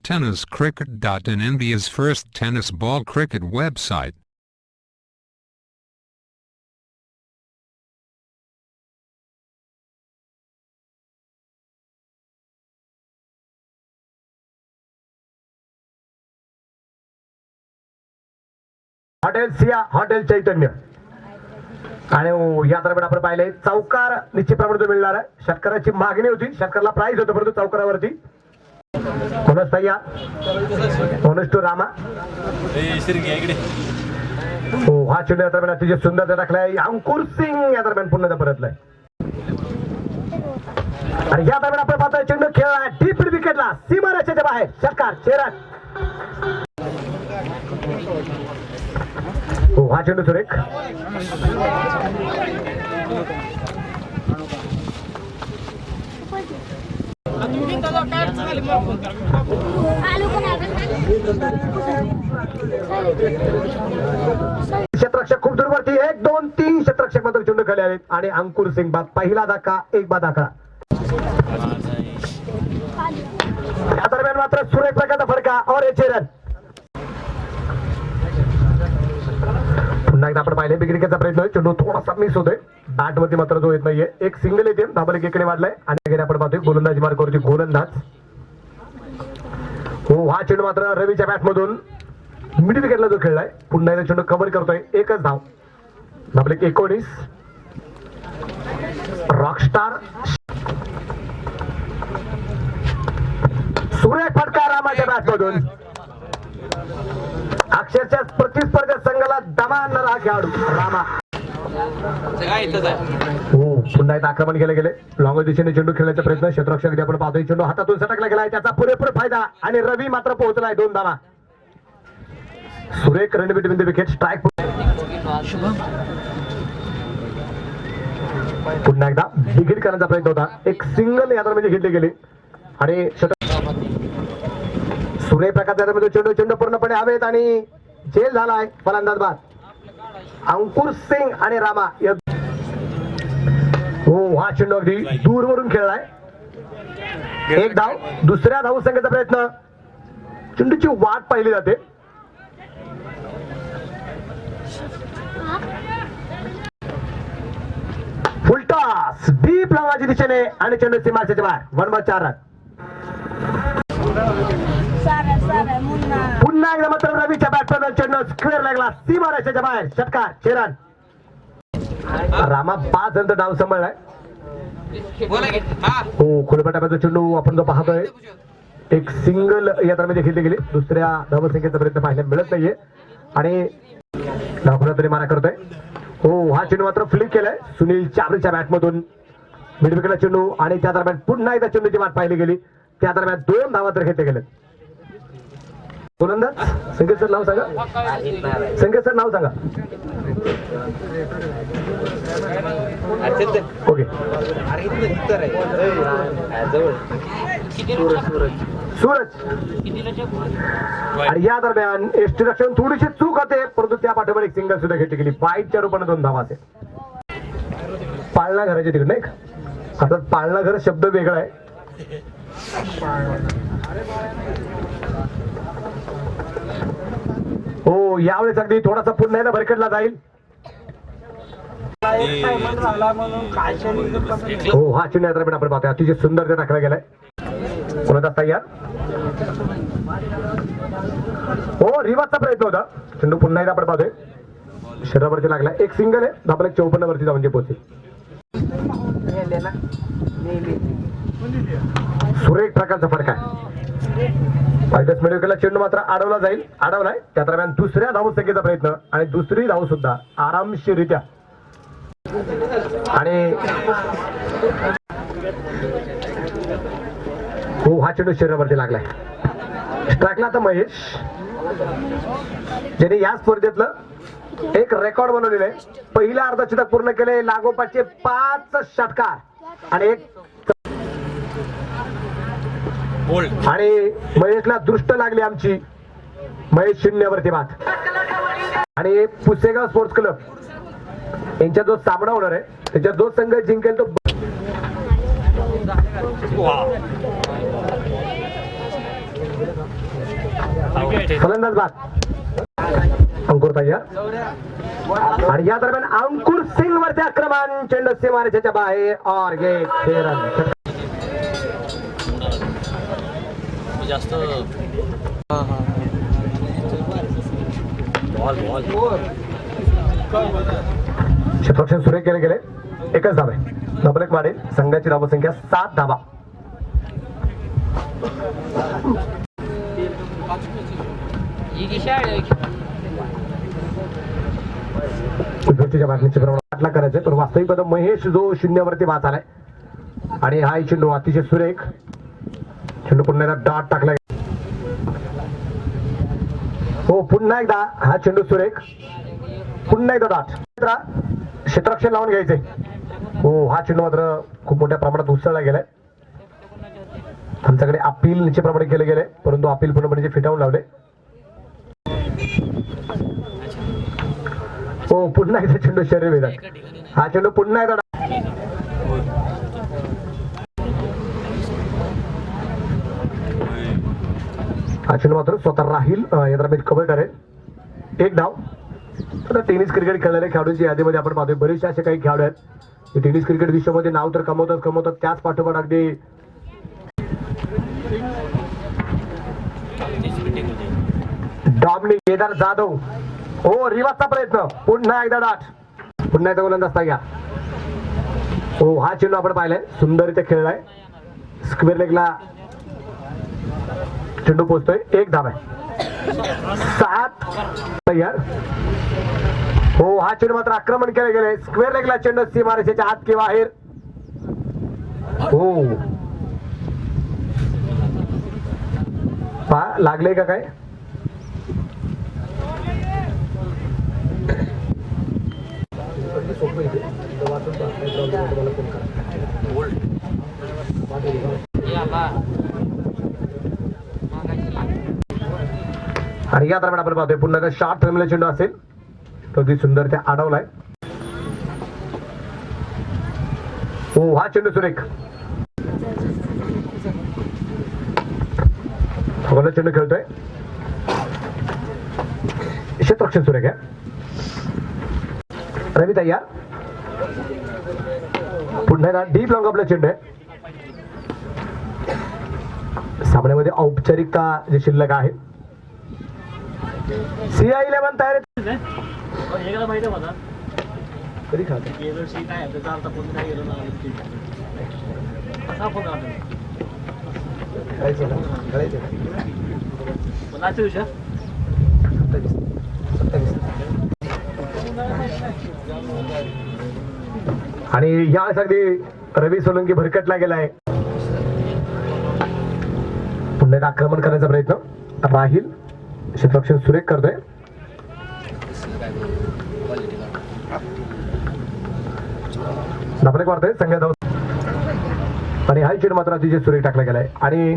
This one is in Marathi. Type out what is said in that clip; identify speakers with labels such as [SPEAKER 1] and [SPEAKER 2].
[SPEAKER 1] TennisCricket.in, India's first tennis ball cricket website.
[SPEAKER 2] Hotel Siya, hotel Chaitanya आणि या दरम्यान आपण पाहिले चौकार निश्चित प्रमाणात मिळणार आहे. षटकाराची मागणी होती, षटकाराला प्राइज होतं, परंतु चौकारावरती मनोज तय्या, मनोज टू रामा. हो, हा चेंडू या दरम्यान अतिशय सुंदर टाकलाय. अंकुर सिंग या दरम्यान पुन्हा परतलाय आणि या दरम्यान आपण पाहतोय चेंडू खेळला डीप विकेटला, सीमारेषेच्या बाहेर. षटकार चेरन. हो, हा चेंडू सुरेख. क्षेत्ररक्षक खूप दूरवरती, 1 2 3 क्षेत्ररक्षक मात्र चेंडू खाली आले आणि अंकुर सिंग बाद. पहिला धक्का, एक बाद आकडा. या दरम्यान मात्र सुरेख प्रकारचा फडका और याचे रन. पुन्हा एकदा आपण पाहिले बिगिरिकेचा प्रयत्न, चेंडू थोडासा मिस होतोय, बॅट वरती मात्र जो येत नाहीये. एक सिंगल येते, धाबल एकीकडे वाढलाय आणि आपण पाहतोय गोलंदाजी मार्गावरती गोलंदाज. हो, हा चेंडू मात्र रवीच्या बॅट मधून मिड विकेटला जो खेळलाय, पुन्हा एकदा चेंडू कव्हर करतोय. एकच धाव, धाबल 19. रॉकस्टार सुरेख फटका रामाच्या बॅट मधून. अक्षरशः प्रतिस्पर्धा संघाला दमा आणणारा हा खेळाडू रामा. हो, पुन्हा एकदा आक्रमण केले गेले. लॉंग दिशेने चेंडू खेळण्याचा प्रयत्न, क्षेत्ररक्षक आपण पाहतोय चेंडू हातातून सटकला गेलाय, त्याचा पुरेपूर फायदा आणि रवी मात्र पोहोचलाय 2 धावा. सुरेख run between the wicket. Strike. पुन्हा एकदा बिगिट करण्याचा प्रयत्न होता, एक सिंगल या दरम्यान घेतली गेली आणि सुरेख प्रकारचा चेंडू पूर्णपणे हवेत आणि झेल झालाय. फलंदाज बाद अंकुर सिंग आणि रामा. हो, हा चेंडू अगदी दूरवरून खेळलाय. एक धाव. दुसऱ्या धाव संख्येचा प्रयत्न, चेंडूची वाट पाहिली जाते. फुलटॉस डीप लावाची दिशेने आणि चेंडू सीमारेषेच्या बाहेर. 1 बॉल 4 रन. पुन्हा एकदा मात्र रवीच्या बॅटमधून चेंडू स्क्वेअर लागला, सीमारेषेच्या बाहेर. षटकार चेरन. रामा 5 रन डाव सांभाळलाय. हो, खोलपटाचा चेंडू आपण जो पाहतोय, एक सिंगल या दरम्यान घेतली गेली. दुसऱ्या धावसंख्येचा प्रयत्न पाहायला मिळत नाहीये आणि धावला तरी मारा करतोय. हो, हा चेंडू मात्र फ्लिक केलाय सुनील चावरीच्या बॅट मधून. मिड विकेटला चेंडू आणि त्या दरम्यान पुन्हा एकदा चेंडूची वाट पाहिली गेली. त्या दरम्यान 2 धावा तर घेतले गेले. गोलंदाज संकेत सर नाव सांगा. संकेत सर नाव सांगा. ओके. सूरज. आणि या दरम्यान एसटी रक्षण थोडीशी चूक होते, परंतु त्या पाठोपाठ एक सिंगल सुद्धा घेतली गेली. 5च्या रूपाने 2 धावा असेल. पाळणा घराच्या तिकडे नाही का, आता पाळणा घर शब्द वेगळा आहे. हो, यावेळेस अगदी थोडासा पुन्हा एकदा भरकटला जाईल. हो, हा चेंडू आपण पाहतोय अतिशय सुंदर टाकला गेलाय. कोणाचा तयार. हो, रिवाजचा प्रयत्न होता, चेंडू पुन्हा एकदा आपण पाहतोय शरीरावरती लागला. एक सिंगल आहे, आपल्या 54 वरती जाऊन जे पोहोचेल. सुरेख प्रकारचा फरक आहे. पहिल्याच मिडविकेटला चेंडू मात्र अडवला जाईल, अडवलाय. त्या दरम्यान दुसऱ्या धावसंख्येचा प्रयत्न आणि दुसरी धाव सुद्धा आरामशीररित्या. आणि हो, हा चेंडू शरीरावरती लागलाय. स्ट्राईकला आता महेश, ज्याने या स्पर्धेतलं एक रेकॉर्ड बनवलेलं आहे. पहिल्या अर्धशतक पूर्ण केले, लागोपाठचे 5 षटकार आणि एक. आणि महेशला दृष्ट लागली आमची. महेश 0 वरती बाद. आणि पुसेगाव स्पोर्ट्स क्लब यांच्या जो सामना होणार आहे, त्याच्या जो संघ जिंकेल तो फलंदाज बाद अंकुर तयार आणि या दरम्यान अंकुर सिंग वरती आक्रमण चेंडू सीमारेषेच्या बाहेर और गेट फेरन
[SPEAKER 3] जास्त
[SPEAKER 2] क्षेत्ररक्षण सुरेख केले गेले एकच धाबे डबल एक वाढेल संघाची धावसंख्या 7 धाबा विभूतीच्या बाटलीचे प्रमाण आटला करायचंय पण वास्तविक पद महेश जो शून्यावरती बाद झालाय आणि हा चेंडू अतिशय सुरेख चेंडू पुन्हा एकदा डॉट टाकला हो पुन्हा एकदा हा चेंडू सुरेख पुन्हा एकदा डॉट क्षेत्ररक्षण लावून घ्यायचे हो हा चेंडू मात्र खूप मोठ्या प्रमाणात उसळला गेलाय आमच्याकडे अपील निश्चितप्रमाणे केले गेले परंतु अपील पूर्णपणे फिटावून लावले हो पुन्हा एकदा चेंडू शरीर वेगात हा चेंडू पुन्हा एकदा हा चेंडू मात्र स्वतः राहील या दरम्यान कव्हर करेल एक धाव आता टेनिस क्रिकेट खेळणाऱ्या खेळाडूंच्या यादीमध्ये आपण पाहतोय बरेचसे असे काही खेळाडू आहेत ते टेनिस क्रिकेट विश्वामध्ये नाव तर कमवतात त्याच पाठोपाठ अगदी डॉमिनिक केदार जाधव हो रिवाजचा प्रयत्न पुन्हा एकदा डाट पुन्हा एकदा गोलंदाज घ्या हो हा चेंडू आपण पाहिलाय सुंदररित्या खेळलाय स्क्वेअर लेगला चेंडू पोहोचतोय एक धाव आहे 7 तयार हो हा चेंडू मात्र आक्रमण केले गेले स्क्वेअर लेगला चेंडू सीमारेषेच्या आत किंवा बाहेर हो लागले का काय आणि या दरम्यान आपण पाहतोय पुन्हा एकदा शॉर्ट रनला चेंडू असेल तो अगदी सुंदर त्या अडवलाय हो हा चेंडू सुरेख चेंडू खेळतोय क्षेत्ररक्षण सुरेख आहे रवी तयार पुन्हा एकदा डीप लॉंग आपला चेंडू आहे सामन्यामध्ये औपचारिकता जे शिल्लक आहे CI11 तयार कधी खात आणि या अगदी रवी सोलंकी भरकटला गेलाय पुन्हा एकदा आक्रमण करण्याचा प्रयत्न राहील क्षेत्ररक्षण सुरेख करतोय धाबलेक वाढतोय संघात आणि हा चेंडू मात्र अतिशय सुरेख टाकला गेलाय आणि